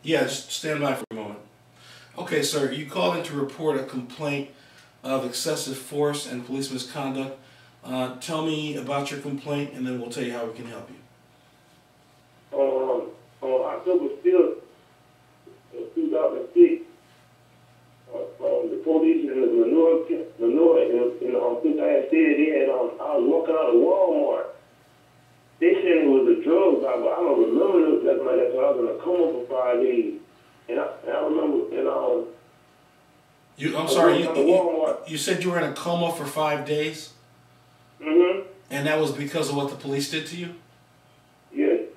Yeah, just stand by for a moment. Okay, sir, you called in to report a complaint of excessive force and police misconduct. Tell me about your complaint, and then we'll tell you how we can help you. On October 5th, 2006, the police in the Lenoir, since I had said I was walking out of Walmart. They said it was a drug buy, but I don't remember it that much. So I was in a coma for 5 days. And I remember, I'm sorry, you said you were in a coma for 5 days? Mm-hmm. And that was because of what the police did to you? Yes.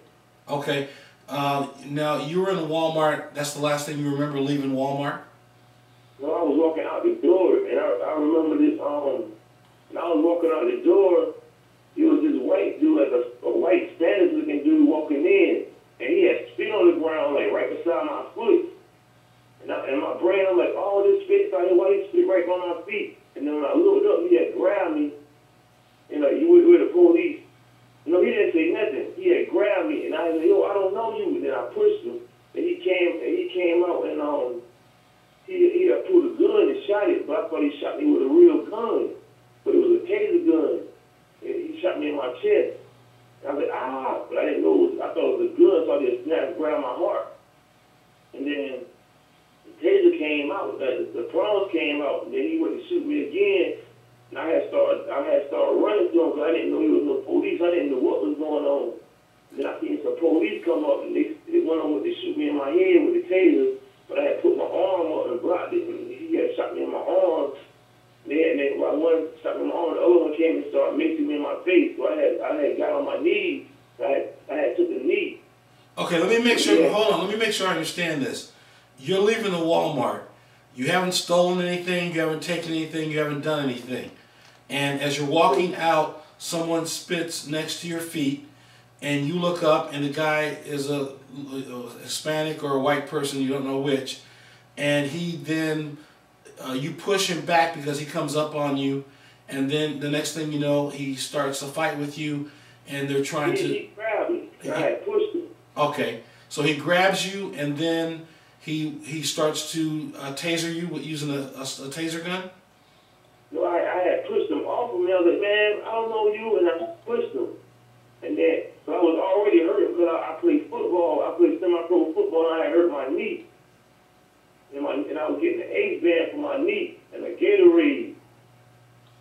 Okay. Now, you were in Walmart. That's the last thing you remember leaving Walmart? No, I was walking out the door, and I remember this, and I was walking out the door. He was this white dude, like a white Spanish-looking dude walking in, and he had spit on the ground, like right beside my foot. And in my brain, I'm like, oh, this spit, why he spit right on my feet? And then when I looked up, he had grabbed me, and like, you were the police. No, he didn't say nothing. He had grabbed me, and I said, yo, I don't know you. And then I pushed him, and he came out, and he had pulled a gun and shot it, but I thought he shot me with a real gun, but it was a taser gun. And he shot me in my chest. And I was like, ah, but I didn't know I thought it was a gun, so I just snapped and grabbed my heart. And then the taser came out, the prongs came out, and then he went to shoot me again. And I had started running to him because I didn't know he was no police. I didn't know what was going on. And then I seen some police come up, and they went on with to shoot me in my head with the taser, but I had put my arm up and blocked it, and he had shot me in my arm. Then while one shot me in my arm, the other one came and started mixing me in my face. So I had got on my knees. I had took a knee. Okay, let me make sure. Yeah. Hold on. Let me make sure I understand this. You're leaving the Walmart. You haven't stolen anything. You haven't taken anything. You haven't done anything. And as you're walking out, someone spits next to your feet, and you look up, and the guy is a Hispanic or a white person. You don't know which. And he then you push him back because he comes up on you, and then the next thing you know, he starts a fight with you, and they're trying to... He grabbed me. I had pushed him. Okay, so he grabs you, and then he starts to taser you with using a taser gun? No, I had pushed him off of me. I was like, man, I don't know you, and I pushed him. And then, so I was already hurt because I played football. I played semi-pro football, and I had hurt my knee. And I was getting an ACE band for my knee and a Gatorade.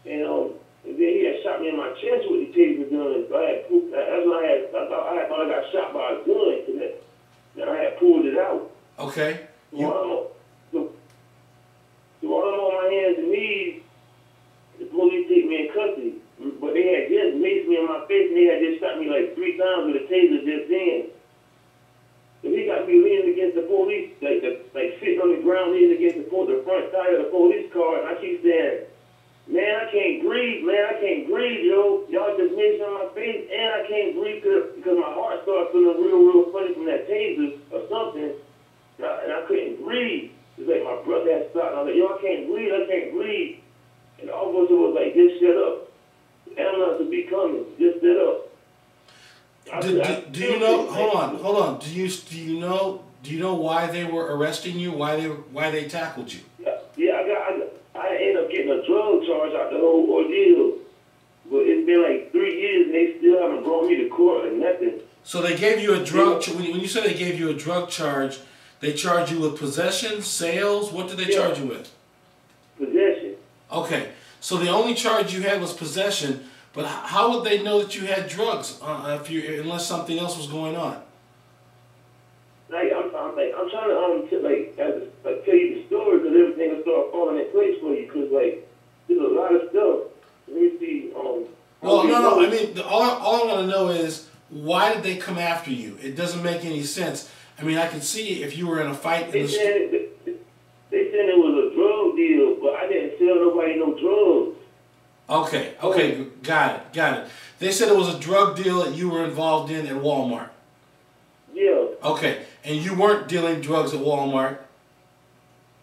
And then he had shot me in my chest with the taser gun. So that's when I thought I got shot by a gun. And I had pulled it out. Okay. So while I'm on my hands and knees, the police take me in custody. But they had just maced me in my face, and they had just shot me like 3 times with a taser just then. So he got me leaning against the police, like sitting on the ground leaning against the front side of the police car, and I keep saying, man, I can't breathe, yo. Y'all just maced on my face, and I can't breathe because my heart started feeling real funny from that taser or something, and I couldn't breathe. It's like my brother had stopped, and I was like, yo, I can't breathe. And the officer was like, just shut up. The ambulance will be coming, just shut up. Do you know? Hold on. Do you know why they were arresting you? Why they tackled you? Yeah, I ended up getting a drug charge out the whole ordeal. But it's been like 3 years, and they still haven't brought me to court or nothing. So they gave you a drug. When you said they gave you a drug charge, they charged you with possession, sales. What did they charge you with? Possession. Okay. So the only charge you had was possession. But how would they know that you had drugs unless something else was going on? Like I'm trying to tell you the story because everything will start falling in place for you. Because like there's a lot of stuff. Let me see. Well, no. I mean, all I want to know is why did they come after you? It doesn't make any sense. I mean, I can see if you were in a fight. They said it was a drug deal, but I didn't sell nobody no drugs. Okay, got it. They said it was a drug deal that you were involved in at Walmart. Yeah. Okay, and you weren't dealing drugs at Walmart.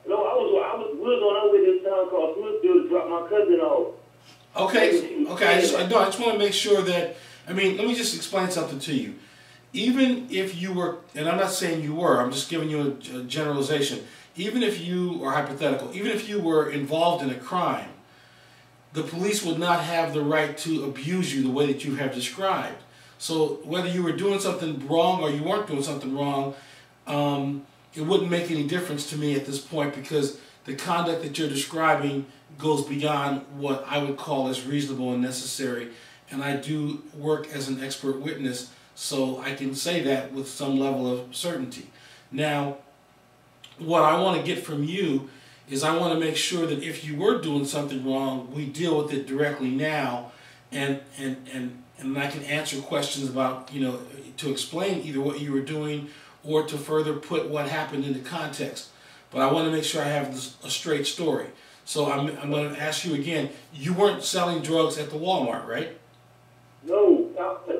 No, we was on our way to this town called Smithfield to drop my cousin off. Okay. I just want to make sure that. I mean, let me just explain something to you. even if you were, and I'm not saying you were, I'm just giving you a generalization, even if you, or hypothetical, even if you were involved in a crime, the police would not have the right to abuse you the way that you have described. So whether you were doing something wrong or you weren't doing something wrong, it wouldn't make any difference to me at this point, because the conduct that you're describing goes beyond what I would call as reasonable and necessary. And I do work as an expert witness, so I can say that with some level of certainty. Now, what I want to get from you is I want to make sure that if you were doing something wrong, we deal with it directly now, and I can answer questions about, you know, to explain either what you were doing or to further put what happened into context. But I want to make sure I have a straight story. So I'm going to ask you again, you weren't selling drugs at the Walmart, right? No,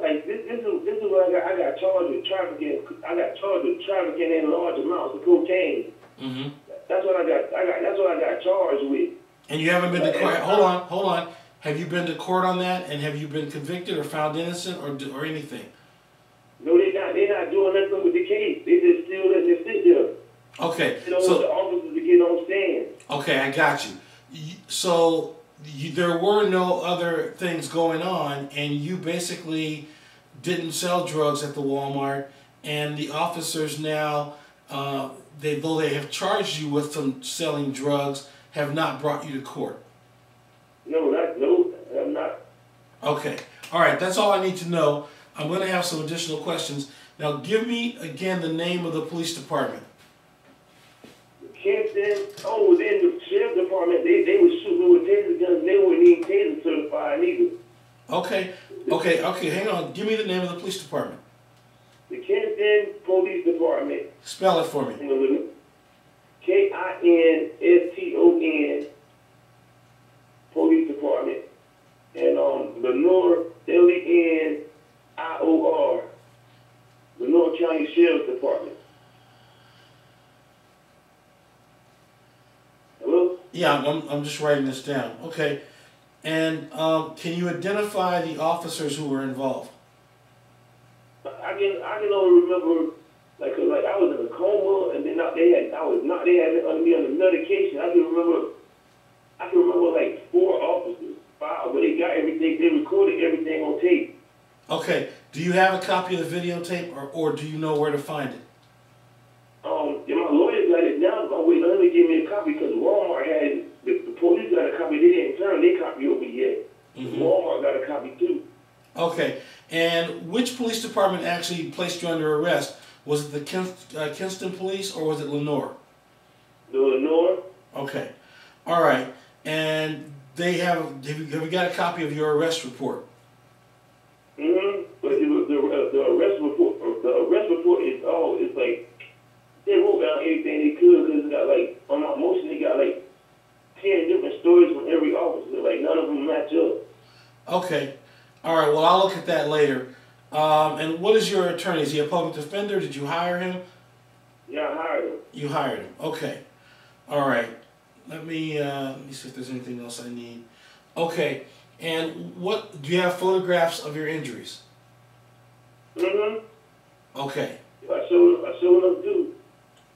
like this is what I got charged with trafficking. I got charged with trafficking in large amounts of cocaine. Mm-hmm. That's what I got charged with. And you haven't been to court. Hold on. Have you been to court on that? And have you been convicted or found innocent or anything? No, they're not doing nothing with the case. They just still letting it sit there. Okay. They don't want the officers to get on stand. Okay, I got you. So there were no other things going on, and you basically didn't sell drugs at the Walmart, and the officers now, though they have charged you with some selling drugs, have not brought you to court. No, I'm not. Okay. All right, that's all I need to know. I'm going to have some additional questions. Now, give me, again, the name of the police department. Kingston, then the sheriff department, they were shooting with taser guns. They weren't even taser certified either. Okay, hang on. Give me the name of the police department. The Kingston Police Department. Spell it for me. Kinston Police Department. And Lenoir, Lenior, Lenoir County Sheriff's Department. Hello? Yeah, I'm just writing this down. Okay. And can you identify the officers who were involved? I can only remember, like I was in a coma, and then they had me on the medication. I can remember like 4 officers, 5, but they got everything. They recorded everything on tape. Okay. Do you have a copy of the videotape, or do you know where to find it? Yeah, my lawyer got it now. I'm waiting on him to give me a copy because Walmart had it. The police got a copy. They didn't turn their copy over yet. Mm-hmm. Walmart got a copy too. Okay. And which police department actually placed you under arrest? Was it the Kinston Police, or was it Lenoir? The Lenoir. Okay. All right. And they have you got a copy of your arrest report? Mm-hmm. But the arrest report. The arrest report is it's like they wrote down everything they could, because it got like on my motion they got like 10 different stories from every officer. Like none of them match up. Okay. All right. Well, I'll look at that later. And what is your attorney? Is he a public defender? Did you hire him? Yeah, I hired him. You hired him. Okay. All right. Let me see if there's anything else I need. Okay. And what do you have photographs of your injuries? Mm-hmm. Okay. I showed them too.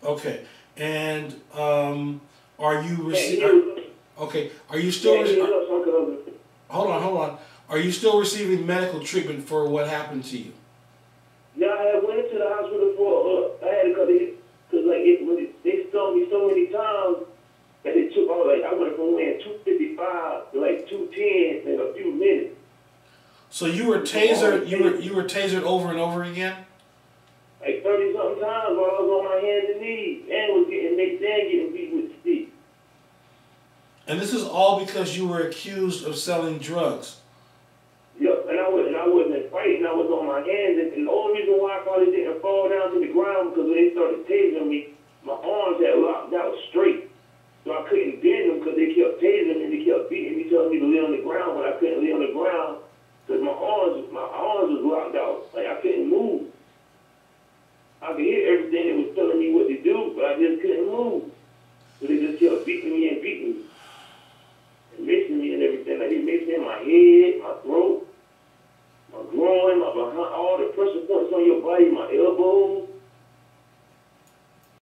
Okay. And are you receiving? Okay. Are you still? Hold on. Are you still receiving medical treatment for what happened to you? Yeah, I had went to the hospital for I had because they stung me so many times that it took I went from weighing 255 to like 210 in a few minutes. So you were tasered. You were tasered over and over again. Like 30-something times while I was on my hands and knees, and was getting beat with sticks. And this is all because you were accused of selling drugs. Yep, and I wasn't fighting. I was on my hands, and the only reason why I probably didn't fall down to the ground because when they started tasing me, my arms had locked out straight, so I couldn't bend them because they kept tasing me and they kept beating me, telling me to lay on the ground, but I couldn't lay on the ground because my arms was locked out, like I couldn't move. I could hear everything that was